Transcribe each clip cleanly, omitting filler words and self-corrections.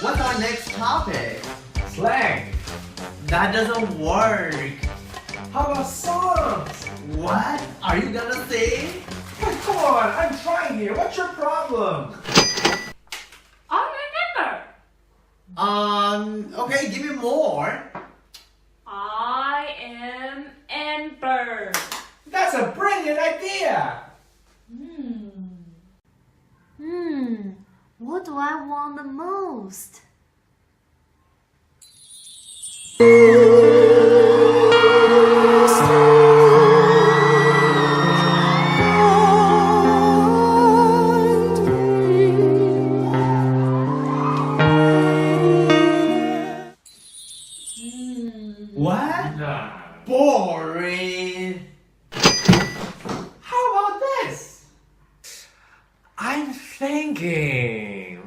What's our next topic? Slang. That doesn't work. How about songs? What are you gonna say? Hey, come on, I'm trying here. What's your problem? I remember. Okay, give me more. I am Amber. That's a brilliant idea. What do I want the most? What? Nah. Boring. How about this? I'm thinking.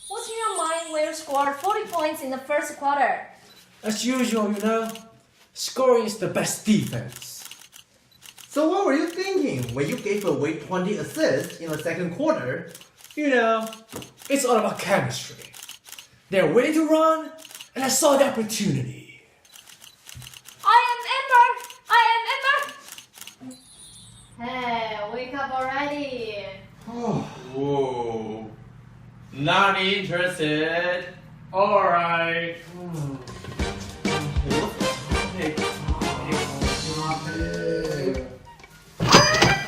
What's in your mind when you scored 40 points in the first quarter? As usual, scoring is the best defense. So what were you thinking when you gave away 20 assists in the second quarter? It's all about chemistry. They're waiting to run, and I saw the opportunity. I am Amber! Hey, wake up already! Whoa. Not interested. Alright.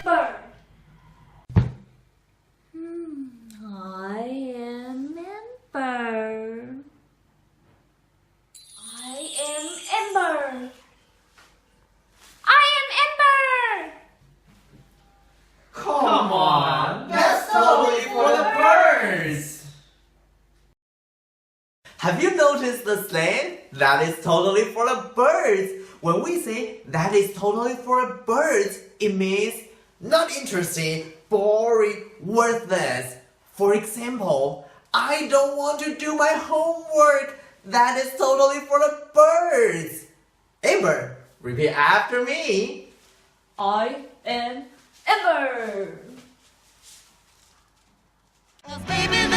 Amber. I am Amber. I am Amber. I am Amber! Come on. That's totally for the birds. Have you noticed the slang? That is totally for the birds. When we say that is totally for the birds, it means not interesting, boring, worthless. For example, I don't want to do my homework. That is totally for the birds. Amber, repeat after me. I am Amber. Baby,